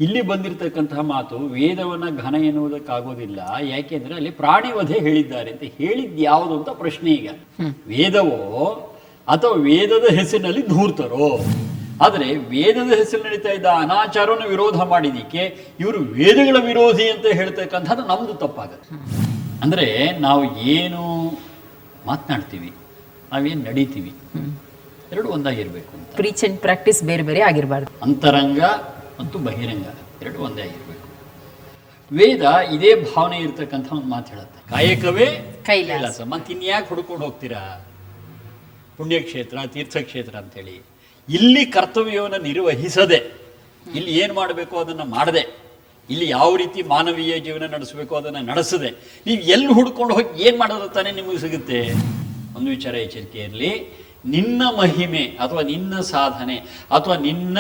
ಇಲ್ಲಿ ಬಂದಿರತಕ್ಕಂತಹ ಮಾತು ವೇದವನ್ನ ಘನ ಎನ್ನುವುದಕ್ಕಾಗೋದಿಲ್ಲ, ಯಾಕೆಂದ್ರೆ ಅಲ್ಲಿ ಪ್ರಾಣಿವಧೆ ಹೇಳಿದ್ದಾರೆ ಅಂತ ಹೇಳಿದ್ ಯಾವುದು ಅಂತ ಪ್ರಶ್ನೆ. ಈಗ ವೇದವೋ ಅಥವಾ ವೇದದ ಹೆಸರಿನಲ್ಲಿ ಧೂರ್ತರೋ? ಆದರೆ ವೇದದ ಹೆಸರು ನಡೀತಾ ಇದ್ದ ಅನಾಚಾರವನ್ನು ವಿರೋಧ ಮಾಡಿದಕ್ಕೆ ಇವರು ವೇದಗಳ ವಿರೋಧಿ ಅಂತ ಹೇಳ್ತಕ್ಕಂಥದ್ದು ನಮ್ದು ತಪ್ಪಾಗುತ್ತೆ. ಅಂದ್ರೆ ನಾವು ಏನು ಮಾತನಾಡ್ತೀವಿ, ನಾವೇನು ನಡೀತೀವಿ, ಎರಡು ಒಂದಾಗಿರ್ಬೇಕು ಅಂತ. ಪ್ರೀಚ್ ಅಂಡ್ ಪ್ರಾಕ್ಟೀಸ್ ಬೇರೆ ಬೇರೆ ಆಗಿರಬಾರ್ದು. ಅಂತರಂಗ ಮತ್ತು ಬಹಿರಂಗ ಎರಡು ಒಂದೇ ಆಗಿರ್ಬೇಕು. ವೇದ ಇದೇ ಭಾವನೆ ಇರ್ತಕ್ಕಂಥ ಒಂದು ಮಾತು ಹೇಳುತ್ತೆ, ಕಾಯಕವೇ ಕೈಲಾಸ. ಮತ್ತೆ ಇನ್ಯಾಕೆ ಹುಡ್ಕೊಂಡು ಹೋಗ್ತೀರಾ ಪುಣ್ಯಕ್ಷೇತ್ರ ತೀರ್ಥಕ್ಷೇತ್ರ ಅಂತೇಳಿ? ಇಲ್ಲಿ ಕರ್ತವ್ಯವನ್ನು ನಿರ್ವಹಿಸದೆ, ಇಲ್ಲಿ ಏನು ಮಾಡಬೇಕು ಅದನ್ನು ಮಾಡದೆ, ಇಲ್ಲಿ ಯಾವ ರೀತಿ ಮಾನವೀಯ ಜೀವನ ನಡೆಸಬೇಕು ಅದನ್ನು ನಡೆಸದೆ ನೀವು ಎಲ್ಲಿ ಹುಡ್ಕೊಂಡು ಹೋಗಿ ಏನು ಮಾಡೋದು ತಾನೇ ನಿಮಗೆ ಸಿಗುತ್ತೆ? ಒಂದು ವಿಚಾರ ಎಚ್ಚರಿಕೆ ಇರಲಿ, ನಿನ್ನ ಮಹಿಮೆ ಅಥವಾ ನಿನ್ನ ಸಾಧನೆ ಅಥವಾ ನಿನ್ನ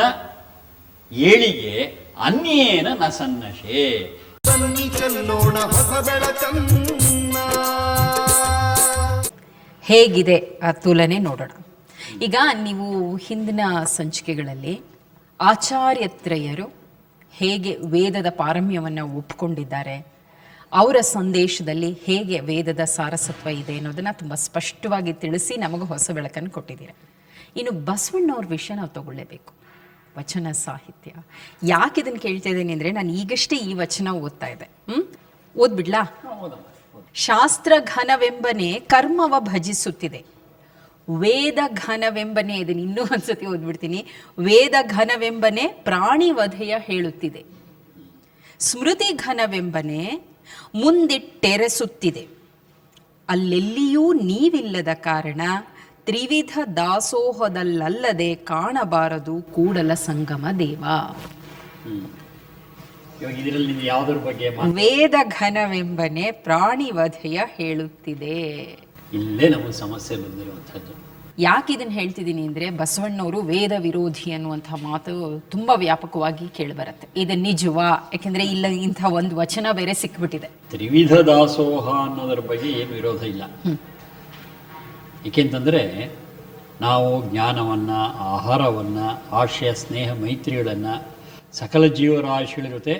ಏಳಿಗೆ ಅನ್ಯೇನ ನ ಸನ್ನಶೆ. ಹೇಗಿದೆ ಆ ತುಲನೆ ನೋಡೋಣ. ಈಗ ನೀವು ಹಿಂದಿನ ಸಂಚಿಕೆಗಳಲ್ಲಿ ಆಚಾರ್ಯತ್ರಯರು ಹೇಗೆ ವೇದದ ಪಾರಮ್ಯವನ್ನು ಒಪ್ಪಿಕೊಂಡಿದ್ದಾರೆ, ಅವರ ಸಂದೇಶದಲ್ಲಿ ಹೇಗೆ ವೇದದ ಸಾರಸತ್ವ ಇದೆ ಅನ್ನೋದನ್ನು ತುಂಬ ಸ್ಪಷ್ಟವಾಗಿ ತಿಳಿಸಿ ನಮಗೆ ಹೊಸ ಬೆಳಕನ್ನು ಕೊಟ್ಟಿದ್ದೀರ. ಇನ್ನು ಬಸವಣ್ಣವ್ರ ವಿಷಯ ನಾವು ತಗೊಳ್ಳೇಬೇಕು. ವಚನ ಸಾಹಿತ್ಯ ಯಾಕೆ ಇದನ್ನು ಕೇಳ್ತಾ ಇದ್ದೇನೆ ಅಂದರೆ, ನಾನು ಈಗಷ್ಟೇ ಈ ವಚನ ಓದ್ತಾ ಇದ್ದೆ. ಓದ್ಬಿಡ್ಲಾ? ಶಾಸ್ತ್ರ ಘನವೆಂಬನೆ ಕರ್ಮವ ಭಜಿಸುತ್ತಿದೆ, ವೇದ ಘನವೆಂಬನೆ, ಇದನ್ನು ಇನ್ನೂ ಒಂದ್ಸತಿ ಓದ್ಬಿಡ್ತೀನಿ, ವೇದ ಘನವೆಂಬನೆ ಪ್ರಾಣಿವಧೆಯ ಹೇಳುತ್ತಿದೆ, ಸ್ಮೃತಿ ಘನವೆಂಬನೆ ಮುಂದಿಟ್ಟೆರೆಸುತ್ತಿದೆ, ಅಲ್ಲೆಲ್ಲಿಯೂ ನೀವಿಲ್ಲದ ಕಾರಣ ತ್ರಿವಿಧ ದಾಸೋಹದಲ್ಲದೆ ಕಾಣಬಾರದು ಕೂಡಲ ಸಂಗಮ ದೇವ. ವೇದ ಘನವೆಂಬನೆ ಪ್ರಾಣಿವಧೆಯ ಹೇಳುತ್ತಿದೆ. ಇಲ್ಲೇ ನಮಗೆ ಸಮಸ್ಯೆ ಬಂದಿರುವಂಥದ್ದು. ಯಾಕೆ ಇದನ್ನು ಹೇಳ್ತಿದ್ದೀನಿ ಅಂದರೆ, ಬಸವಣ್ಣವರು ವೇದ ವಿರೋಧಿ ಅನ್ನುವಂಥ ಮಾತು ತುಂಬ ವ್ಯಾಪಕವಾಗಿ ಕೇಳಿಬರುತ್ತೆ. ಇದು ನಿಜವಾ? ಯಾಕೆಂದರೆ ಇಲ್ಲ ಇಂಥ ಒಂದು ವಚನ ಬೇರೆ ಸಿಕ್ಬಿಟ್ಟಿದೆ. ತ್ರಿವಿಧ ದಾಸೋಹ ಅನ್ನೋದ್ರ ಬಗ್ಗೆ ಏನು ವಿರೋಧ ಇಲ್ಲ. ಏಕೆಂತಂದರೆ ನಾವು ಜ್ಞಾನವನ್ನು, ಆಹಾರವನ್ನು, ಆಶಯ, ಸ್ನೇಹ, ಮೈತ್ರಿಗಳನ್ನು ಸಕಲ ಜೀವರಾಶಿಗಳ ಜೊತೆ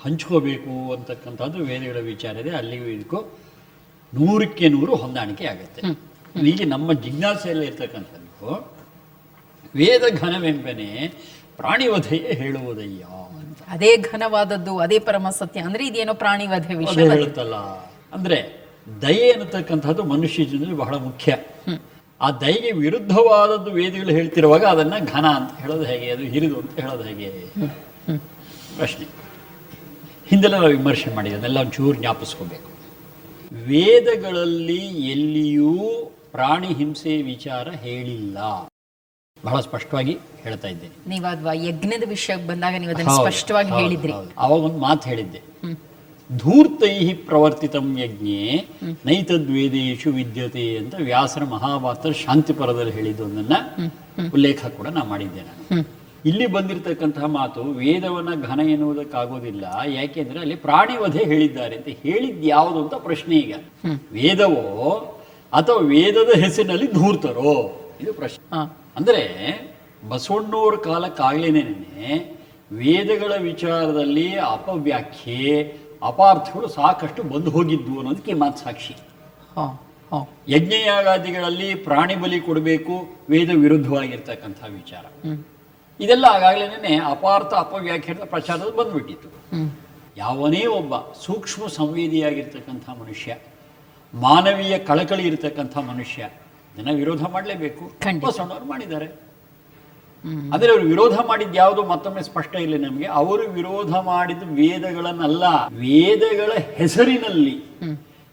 ಹಂಚ್ಕೋಬೇಕು ಅಂತಕ್ಕಂಥದ್ದು ವೇದಗಳ ವಿಚಾರ ಇದೆ. ಅಲ್ಲಿಗೂ ಇದಕ್ಕೂ 100ಕ್ಕೆ 100 ಹೊಂದಾಣಿಕೆ ಆಗುತ್ತೆ. ಈಗ ನಮ್ಮ ಜಿಜ್ಞಾಸೆಯಲ್ಲಿ ಇರ್ತಕ್ಕಂಥದ್ದು ವೇದ ಘನವೆಂಬನೆ ಪ್ರಾಣಿವಧೆಯೇ ಹೇಳುವುದಯ್ಯ ಅಂತ. ಅದೇ ಘನವಾದದ್ದು, ಅದೇ ಪರಮ ಸತ್ಯ ಅಂದರೆ ಇದೇನೋ ಪ್ರಾಣಿವಧೆ ವಿಷಯ ಹೇಳುತ್ತಲ್ಲ. ಅಂದರೆ ದಯೆ ಅನ್ನತಕ್ಕಂಥದ್ದು ಮನುಷ್ಯ ಜೀವನದಲ್ಲಿ ಬಹಳ ಮುಖ್ಯ. ಆ ದಯೆಗೆ ವಿರುದ್ಧವಾದದ್ದು ವೇದಗಳು ಹೇಳ್ತಿರುವಾಗ ಅದನ್ನು ಘನ ಅಂತ ಹೇಳೋದು ಹೇಗೆ, ಅದು ಹಿರಿದು ಅಂತ ಹೇಳೋದು ಹೇಗೆ ಪ್ರಶ್ನೆ. ಹಿಂದೆಲ್ಲ ನಾವು ವಿಮರ್ಶೆ ಮಾಡಿದೆ, ಅದೆಲ್ಲ ಒಂಚೂರು ಜ್ಞಾಪಿಸ್ಕೋಬೇಕು. ವೇದಗಳಲ್ಲಿ ಎಲ್ಲಿಯೂ ಪ್ರಾಣಿ ಹಿಂಸೆ ವಿಚಾರ ಹೇಳಿಲ್ಲ, ಬಹಳ ಸ್ಪಷ್ಟವಾಗಿ ಹೇಳ್ತಾ ಇದ್ದೇನೆ. ನೀವು ಅದು ಯಜ್ಞದ ವಿಷಯಕ್ಕೆ ಬಂದಾಗ ನೀವು ಅದನ್ನು ಸ್ಪಷ್ಟವಾಗಿ ಹೇಳಿದ್ರಿ. ಅವಾಗ ಒಂದು ಮಾತು ಹೇಳಿದ್ದೆ, ಧೂರ್ತೈ ಪ್ರವರ್ತಿತಂ ಯಜ್ಞೆ ನೈತದ್ವೇದೇಶು ವಿದ್ಯತೆ ಅಂತ ವ್ಯಾಸರ ಮಹಾಭಾರತ ಶಾಂತಿಪರದಲ್ಲಿ ಹೇಳಿದ್ದೊಂದನ್ನ ಉಲ್ಲೇಖ ಕೂಡ ನಾ ಮಾಡಿದ್ದೆ ನಾನು. ಇಲ್ಲಿ ಬಂದಿರತಕ್ಕಂತಹ ಮಾತು ವೇದವನ್ನ ಘನ ಎನ್ನುವುದಕ್ಕಾಗೋದಿಲ್ಲ, ಯಾಕೆಂದ್ರೆ ಅಲ್ಲಿ ಪ್ರಾಣಿವಧೆ ಹೇಳಿದ್ದಾರೆ ಅಂತ ಹೇಳಿದ್ ಯಾವುದು ಅಂತ ಪ್ರಶ್ನೆ. ಈಗ ವೇದವೋ ಅಥವಾ ವೇದದ ಹೆಸರಿನಲ್ಲಿ ಧೂರ್ತರೋ? ಇದು ಪ್ರಶ್ನೆ. ಅಂದ್ರೆ ಬಸವಣ್ಣವ್ರ ಕಾಲಕ್ಕಾಗ್ಲೇನೇನೆ ವೇದಗಳ ವಿಚಾರದಲ್ಲಿ ಅಪವ್ಯಾಖ್ಯೆ, ಅಪಾರ್ಥಗಳು ಸಾಕಷ್ಟು ಬಂದು ಹೋಗಿದ್ವು ಅನ್ನೋದಕ್ಕೆ ಮಾತು ಸಾಕ್ಷಿ. ಯಜ್ಞಯಾಗಾದಿಗಳಲ್ಲಿ ಪ್ರಾಣಿ ಬಲಿ ಕೊಡಬೇಕು, ವೇದ ವಿರುದ್ಧವಾಗಿರ್ತಕ್ಕಂಥ ವಿಚಾರ, ಇದೆಲ್ಲ ಆಗಾಗ್ಲೇನೆ ಅಪಾರ್ಥ ಅಪವ್ಯಾಖ್ಯಾನದ ಪ್ರಚಾರದ ಬಂದ್ಬಿಟ್ಟಿತ್ತು. ಯಾವನೇ ಒಬ್ಬ ಸೂಕ್ಷ್ಮ ಸಂವೇದಿಯಾಗಿರ್ತಕ್ಕಂಥ ಮನುಷ್ಯ, ಮಾನವೀಯ ಕಳಕಳಿ ಇರತಕ್ಕಂಥ ಮನುಷ್ಯ ಇದನ್ನ ವಿರೋಧ ಮಾಡಲೇಬೇಕು. ಬಸವಣ್ಣವ್ರು ಮಾಡಿದ್ದಾರೆ. ಆದರೆ ಅವರು ವಿರೋಧ ಮಾಡಿದ್ದು ಯಾವುದು ಮತ್ತೊಮ್ಮೆ ಸ್ಪಷ್ಟ ಇಲ್ಲ ನಮಗೆ. ಅವರು ವಿರೋಧ ಮಾಡಿದ ವೇದಗಳನ್ನಲ್ಲ, ವೇದಗಳ ಹೆಸರಿನಲ್ಲಿ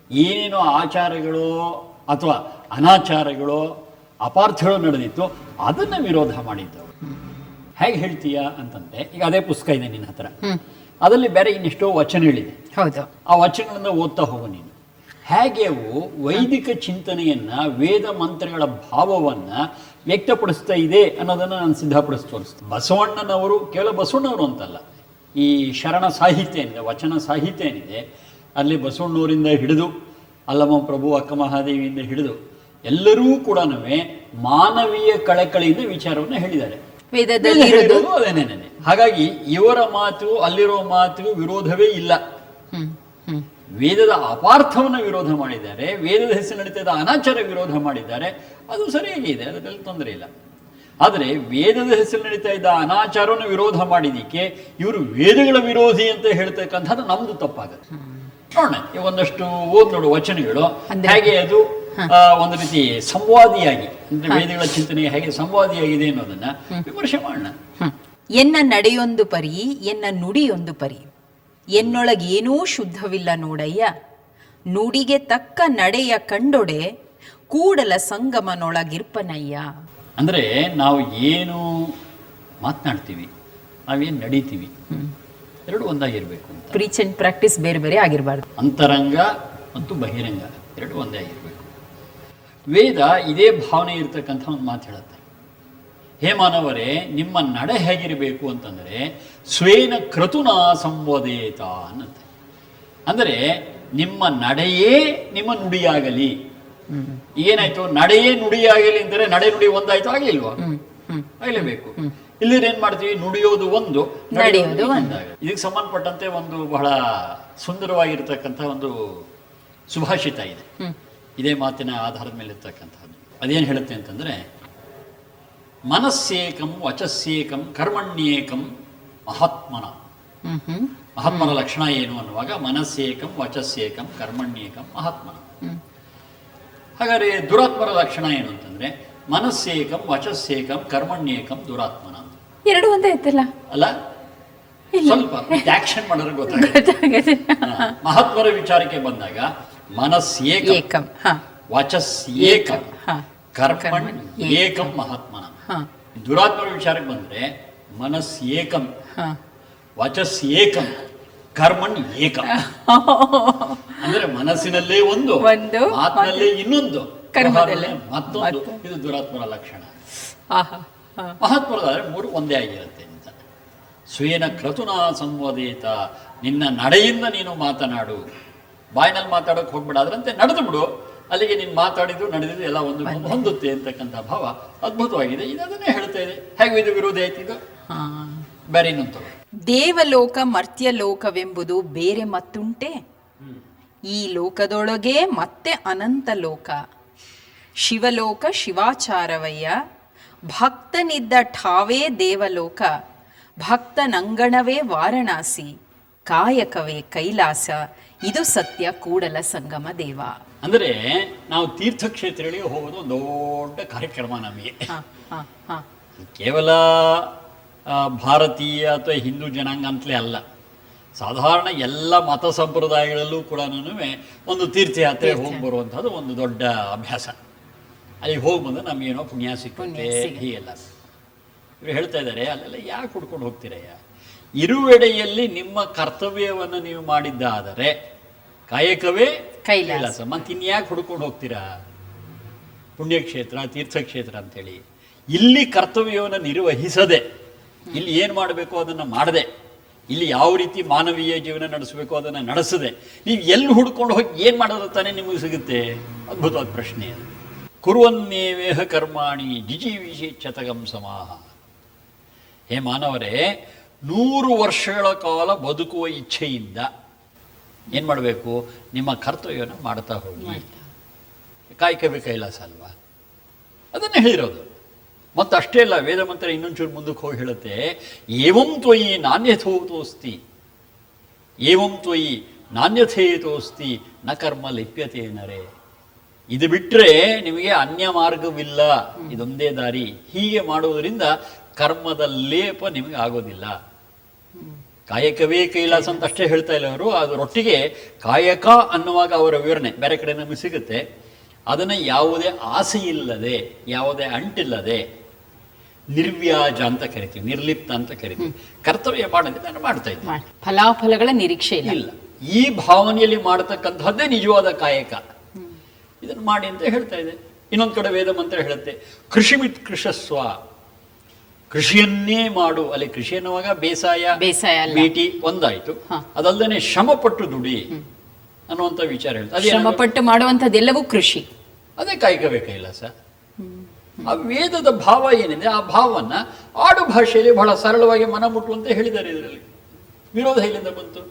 ಏನೇನೋ ಆಚಾರಗಳು ಅಥವಾ ಅನಾಚಾರಗಳು, ಅಪಾರ್ಥಗಳು ನಡೆದಿತ್ತು ಅದನ್ನ ವಿರೋಧ ಮಾಡಿದ್ದವರು. ಹೇಗೆ ಹೇಳ್ತೀಯಾ ಅಂತಂದ್ರೆ, ಈಗ ಅದೇ ಪುಸ್ತಕ ಇದೆ ನಿನ್ನ ಹತ್ರ, ಅದರಲ್ಲಿ ಬೇರೆ ಇನ್ನೆಷ್ಟೋ ವಚನಗಳಿದೆ. ಹೌದು, ಆ ವಚನಗಳನ್ನ ಓದ್ತಾ ಹೋಗು ನೀನು. ಹೇಗೆ ಅವು ವೈದಿಕ ಚಿಂತನೆಯನ್ನ, ವೇದ ಮಂತ್ರಗಳ ಭಾವವನ್ನ ವ್ಯಕ್ತಪಡಿಸ್ತಾ ಇದೆ ಅನ್ನೋದನ್ನ ನಾನು ಸಿದ್ಧಪಡಿಸಿ ತೋರಿಸ್ತೀನಿ. ಬಸವಣ್ಣನವರು ಕೇವಲ ಬಸವಣ್ಣವರು ಅಂತಲ್ಲ, ಈ ಶರಣ ಸಾಹಿತ್ಯ ಏನಿದೆ, ವಚನ ಸಾಹಿತ್ಯ ಏನಿದೆ, ಅಲ್ಲಿ ಬಸವಣ್ಣವರಿಂದ ಹಿಡಿದು ಅಲ್ಲಮ್ಮ ಪ್ರಭು, ಅಕ್ಕ ಮಹಾದೇವಿಯಿಂದ ಹಿಡಿದು ಎಲ್ಲರೂ ಕೂಡ ಮಾನವೀಯ ಕಳಕಳಿಯಿಂದ ವಿಚಾರವನ್ನು ಹೇಳಿದ್ದಾರೆ. ವೇದದಲ್ಲಿ ಅದೇನೇನೆ. ಹಾಗಾಗಿ ಇವರ ಮಾತು ಅಲ್ಲಿರೋ ಮಾತಿಗೂ ವಿರೋಧವೇ ಇಲ್ಲ. ವೇದದ ಅಪಾರ್ಥವನ್ನು ವಿರೋಧ ಮಾಡಿದ್ದಾರೆ, ವೇದದ ಹೆಸರು ನಡೀತದ ಅನಾಚಾರ ವಿರೋಧ ಮಾಡಿದ್ದಾರೆ, ಅದು ಸರಿಯಾಗಿ ಇದೆ, ಅದರಲ್ಲಿ ತೊಂದರೆ ಇಲ್ಲ. ಆದರೆ ವೇದದ ಹೆಸರು ನಡೀತಾ ಇದ್ದ ಅನಾಚಾರವನ್ನು ವಿರೋಧ ಮಾಡಿದಕ್ಕೆ ಇವರು ವೇದಗಳ ವಿರೋಧಿ ಅಂತ ಹೇಳ್ತಕ್ಕಂಥದ್ದು ನಮ್ದು ತಪ್ಪಾಗುತ್ತೆ. ನೋಡೋಣ ಒಂದಷ್ಟು ನೋಡು ವಚನಗಳು ಹೇಗೆ ಅದು ಒಂದು ರೀತಿ ಸಂವಾದಿಯಾಗಿ, ಅಂದ್ರೆ ವೇದಗಳ ಚಿಂತನೆ ಹೇಗೆ ಸಂವಾದಿಯಾಗಿದೆ ಅನ್ನೋದನ್ನ ವಿಮರ್ಶೆ ಮಾಡೋಣ. ಎನ್ನ ನಡೆಯೊಂದು ಪರಿ, ಎನ್ನ ನುಡಿಯೊಂದು ಪರಿ, ಎನ್ನೊಳಗೇನೂ ಶುದ್ಧವಿಲ್ಲ ನೋಡಯ್ಯ, ನುಡಿಗೆ ತಕ್ಕ ನಡೆಯ ಕಂಡೊಡೆ, ಕೂಡಲ ಸಂಗಮನೊಳಗಿರ್ಪನಯ್ಯ. ಅಂದ್ರೆ ನಾವು ಏನು ಮಾತನಾಡ್ತೀವಿ, ನಾವೇನು ನಡೀತೀವಿ, ಎರಡು ಒಂದಾಗಿರ್ಬೇಕು ಅಂತ. ಪ್ರೀಚ್ ಅಂಡ್ ಪ್ರಾಕ್ಟೀಸ್ ಬೇರೆ ಬೇರೆ ಆಗಿರಬಾರ್ದು. ಅಂತರಂಗ ಮತ್ತು ಬಹಿರಂಗ ಎರಡು ಒಂದೇ ಆಗಿರ್ಬೇಕು. ವೇದ ಇದೇ ಭಾವನೆ ಇರ್ತಕ್ಕಂಥ ಒಂದು ಮಾತು ಹೇಳುತ್ತೆ. ಹೇ ಮಾನವರೇ, ನಿಮ್ಮ ನಡೆ ಹೇಗಿರಬೇಕು ಅಂತಂದರೆ ಸ್ವೇನ ಕ್ರತುನಾ ಸಂವದೇತ ಅನ್ನಂತೆ. ಅಂದರೆ ನಿಮ್ಮ ನಡೆಯೇ ನಿಮ್ಮ ನುಡಿಯಾಗಲಿ. ಏನಾಯ್ತು, ನಡೆಯೇ ನುಡಿಯಾಗಲಿ ಅಂದರೆ ನಡೆ ನುಡಿ ಒಂದಾಯ್ತು, ಆಗಲಿಲ್ವಾ? ಆಗಲೇಬೇಕು. ಇಲ್ಲಿ ಏನ್ ಮಾಡ್ತೀವಿ, ನುಡಿಯೋದು ಒಂದು, ನಡೆಯೋದು ಒಂದಾಗಲಿ. ಇದಕ್ಕೆ ಸಂಬಂಧಪಟ್ಟಂತೆ ಒಂದು ಬಹಳ ಸುಂದರವಾಗಿರ್ತಕ್ಕಂಥ ಒಂದು ಸುಭಾಷಿತ ಇದೆ, ಇದೇ ಮಾತಿನ ಆಧಾರದ ಮೇಲೆ ಇರ್ತಕ್ಕಂಥದ್ದು. ಅದೇನು ಹೇಳುತ್ತೆ ಅಂತಂದ್ರೆ, ಮನಸ್ಸೇಕಂ ವಚಸ್ಸೇಕಂ ಕರ್ಮಣ್ಯೇಕಂ ಮಹಾತ್ಮನ. ಮಹಾತ್ಮನ ಲಕ್ಷಣ ಏನು ಅನ್ನುವಾಗ ಮನಸ್ಸೇಕಂ ವಚಸ್ಸೇಕಂ ಕರ್ಮಣ್ಯೇಕಂ ಮಹಾತ್ಮನ. ಹಾಗಾದ್ರೆ ದುರಾತ್ಮರ ಲಕ್ಷಣ ಏನು ಅಂತಂದ್ರೆ ಮನಸ್ಸೇಕಂ ವಚಸ್ಸೇಕಂ ಕರ್ಮಣ್ಯೇಕಂ ದುರಾತ್ಮನ. ಎರಡು ಒಂದೇ ಇತ್ತಲ್ಲ ಅಲ್ಲ, ಸ್ವಲ್ಪ ಆಕ್ಷನ್ ಮಾಡಿದ್ರೆ ಗೊತ್ತಾಗುತ್ತೆ. ಮಹಾತ್ಮರ ವಿಚಾರಕ್ಕೆ ಬಂದಾಗ ಮನಸ್ಸೇಕಂ ವಚಸ್ಸೇಕಂ ಕರ್ಮಣ್ ಏಕಂ ಮಹಾತ್ಮನ. ದುರಾತ್ಮರ ವಿಚಾರಕ್ಕೆ ಬಂದ್ರೆ ಮನಸ್ಸೇಕಂ ವಚಸ್ಸೇಕಂ ಕರ್ಮಣ್ ಏಕಂ. ಅಂದ್ರೆ ಮನಸ್ಸಿನಲ್ಲೇ ಒಂದು, ಮಾತಿನಲ್ಲೇ ಇನ್ನೊಂದು, ಮತ್ತೊಂದು. ಇದು ದುರಾತ್ಮರ ಲಕ್ಷಣ. ಮಹಾತ್ಮರದಾದ್ರೆ ಮೂರು ಒಂದೇ ಆಗಿರುತ್ತೆ ಅಂತ. ಸ್ವೇನ ಕ್ರತುನಾ ಸಂವದೇತ, ನಿನ್ನ ನಡೆಯಿಂದ ನೀನು ಮಾತನಾಡು, ಬಾಯಿನಲ್ಲಿ ಮಾತಾಡೋಕೆ ಹೋಗ್ಬೇಡ, ಅದರಂತೆ ನಡೆದು ಬಿಡು, ಅಲ್ಲಿಗೆ ನೀನು ಮಾತಾಡಿದ್ದು ನಡೆದಿದ್ದು ಎಲ್ಲ ಒಂದು ಹೊಂದುತ್ತೆ ಅಂತಕ್ಕಂಥ ಭಾವ ಅದ್ಭುತವಾಗಿದೆ. ಇದು ಅದನ್ನೇ ಹೇಳ್ತಾ ಇದೆ. ಹೇಗೆ ಇದು ವಿರೋಧ ಆಯ್ತು, ಇದು ಬೇರೆ ಇನ್ನೊಂದು. ದೇವಲೋಕ ಮರ್ತ್ಯಲೋಕವೆಂಬುದು ಬೇರೆ ಮತ್ತುಂಟೆ, ಈ ಲೋಕದೊಳಗೆ ಮತ್ತೆ ಅನಂತ ಲೋಕ, ಶಿವಲೋಕ ಶಿವಾಚಾರವಯ್ಯ, ಭಕ್ತನಿದ್ದ ಠಾವೇ ದೇವಲೋಕ, ಭಕ್ತನಂಗಣವೇ ವಾರಣಾಸಿ, ಕಾಯಕವೇ ಕೈಲಾಸ, ಇದು ಸತ್ಯ ಕೂಡಲ ಸಂಗಮ ದೇವ. ಅಂದ್ರೆ ನಾವು ತೀರ್ಥಕ್ಷೇತ್ರಗಳಿಗೆ ಹೋಗೋದು ಒಂದು ದೊಡ್ಡ ಕಾರ್ಯಕ್ರಮ ನಮಗೆ. ಕೇವಲ ಭಾರತೀಯ ಅಥವಾ ಹಿಂದೂ ಜನಾಂಗ ಅಂತಲೇ ಅಲ್ಲ, ಸಾಧಾರಣ ಎಲ್ಲ ಮತ ಸಂಪ್ರದಾಯಗಳಲ್ಲೂ ಕೂಡ ಒಂದು ತೀರ್ಥಯಾತ್ರೆ ಹೋಗಿ ಬರುವಂಥದ್ದು ಒಂದು ದೊಡ್ಡ ಅಭ್ಯಾಸ. ಅಲ್ಲಿಗೆ ಹೋಗಿ ಬಂದು ನಮಗೇನೋ ಪುಣ್ಯ ಸಿಕ್ಕುತ್ತೆ ಹೀಗೆಲ್ಲ. ಇವರು ಹೇಳ್ತಾ ಇದ್ದಾರೆ, ಅಲ್ಲೆಲ್ಲ ಯಾಕೆ ಹುಡ್ಕೊಂಡು ಹೋಗ್ತೀರಯ್ಯ, ಇರುವೆಡೆಯಲ್ಲಿ ನಿಮ್ಮ ಕರ್ತವ್ಯವನ್ನು ನೀವು ಮಾಡಿದ್ದಾದರೆ ಕಾಯಕವೇ ಕೈಲಾಸ, ಮತ್ತೆ ಇನ್ಯಾಕೆ ಹುಡ್ಕೊಂಡು ಹೋಗ್ತೀರಾ ಪುಣ್ಯಕ್ಷೇತ್ರ ತೀರ್ಥಕ್ಷೇತ್ರ ಅಂತೇಳಿ. ಇಲ್ಲಿ ಕರ್ತವ್ಯವನ್ನು ನಿರ್ವಹಿಸದೆ, ಇಲ್ಲಿ ಏನು ಮಾಡಬೇಕು ಅದನ್ನು ಮಾಡದೆ, ಇಲ್ಲಿ ಯಾವ ರೀತಿ ಮಾನವೀಯ ಜೀವನ ನಡೆಸಬೇಕು ಅದನ್ನು ನಡೆಸದೆ ನೀವು ಎಲ್ಲಿ ಹುಡ್ಕೊಂಡು ಹೋಗಿ ಏನು ಮಾಡೋದು ತಾನೇ ನಿಮಗೆ ಸಿಗುತ್ತೆ? ಅದ್ಭುತವಾದ ಪ್ರಶ್ನೆ ಅದು. ಕುರುವನ್ನೇವೇಹ ಕರ್ಮಾಣಿ ಜಿಜೀವಿಷಿ ಚತಗಂ ಸಮಾಹ. ಹೇ ಮಾನವರೇ, 100 ವರ್ಷಗಳ ಕಾಲ ಬದುಕುವ ಇಚ್ಛೆಯಿಂದ ಏನು ಮಾಡಬೇಕು? ನಿಮ್ಮ ಕರ್ತವ್ಯವನ್ನು ಮಾಡ್ತಾ ಹೋಗಿ. ಕಾಯಕವೇ ಕೈಲಾಸ ಅಲ್ವಾ, ಅದನ್ನೇ ಹೇಳಿರೋದು. ಮತ್ತು ಅಷ್ಟೇ ಅಲ್ಲ, ವೇದ ಮಂತ್ರ ಇನ್ನೊಂಚೂರು ಮುಂದಕ್ಕೆ ಹೋಗಿ ಹೇಳುತ್ತೆ, ಏವಂ ತ್ವಯಿ ನಾಣ್ಯಥೋತೋಸ್ತಿ, ಏವಂ ತ್ವಯಿ ನಾಣ್ಯಥೇತೋಸ್ತಿ ನ ಕರ್ಮ ಲಿಪ್ಯತೆ ನರೇ. ಇದು ಬಿಟ್ಟರೆ ನಿಮಗೆ ಅನ್ಯ ಮಾರ್ಗವಿಲ್ಲ, ಇದೊಂದೇ ದಾರಿ. ಹೀಗೆ ಮಾಡುವುದರಿಂದ ಕರ್ಮದ ಲೇಪ ನಿಮಗೆ ಆಗೋದಿಲ್ಲ. ಕಾಯಕವೇ ಕೈಲಾಸ ಅಂತ ಅಷ್ಟೇ ಹೇಳ್ತಾ ಇಲ್ಲ ಅವರು, ಅದರೊಟ್ಟಿಗೆ ಕಾಯಕ ಅನ್ನುವಾಗ ಅವರ ವಿವರಣೆ ಬೇರೆ ಕಡೆ ನಮಗೆ ಸಿಗುತ್ತೆ. ಅದನ್ನು ಯಾವುದೇ ಆಸೆ ಇಲ್ಲದೆ, ಯಾವುದೇ ಅಂಟಿಲ್ಲದೆ ನಿರ್ವ್ಯಾಜ ಅಂತ ಕರಿತೀವಿ, ನಿರ್ಲಿಪ್ತ ಅಂತ ಕರಿತೀವಿ. ಕರ್ತವ್ಯ ಮಾಡೋದೇ ನಾನು ಮಾಡ್ತಾ ಇದ್ದೀನಿ, ಫಲಾಫಲಗಳ ನಿರೀಕ್ಷೆ ಇಲ್ಲ. ಈ ಭಾವನೆಯಲ್ಲಿ ಮಾಡತಕ್ಕಂಥದ್ದೇ ನಿಜವಾದ ಕಾಯಕ. ಇದನ್ನು ಮಾಡಿ ಅಂತ ಹೇಳ್ತಾ ಇದೆ. ಇನ್ನೊಂದು ಕಡೆ ವೇದ ಮಂತ್ರ ಹೇಳುತ್ತೆ, ಕೃಷಿಮಿತ್ ಕೃಷಸ್ವ, ಕೃಷಿಯನ್ನೇ ಮಾಡು. ಅಲ್ಲಿ ಕೃಷಿ ಅನ್ನುವಾಗ ಬೇಸಾಯ ಬೇಟಿ ಒಂದಾಯ್ತು. ಅದಲ್ಲದೆ ಶ್ರಮಪಟ್ಟು ದುಡಿ ಅನ್ನುವಂಥ ವಿಚಾರ ಹೇಳ್ತಾರೆ. ಶ್ರಮಪಟ್ಟು ಮಾಡುವಂಥದ್ದೆಲ್ಲವೂ ಕೃಷಿ, ಅದೇ ಕಾಯಕವೇ ಕೈಲಾಸ. ಆ ವೇದದ ಭಾವ ಏನಿದೆ ಆ ಭಾವವನ್ನ ಆಡು ಭಾಷೆಯಲ್ಲಿ ಬಹಳ ಸರಳವಾಗಿ ಮನ ಮುಟ್ಟುವಂತೆ ಹೇಳಿದ್ದಾರೆ. ಇದರಲ್ಲಿ ವಿರೋಧ ಇಲ್ಲಿಂದ ಬಂತು.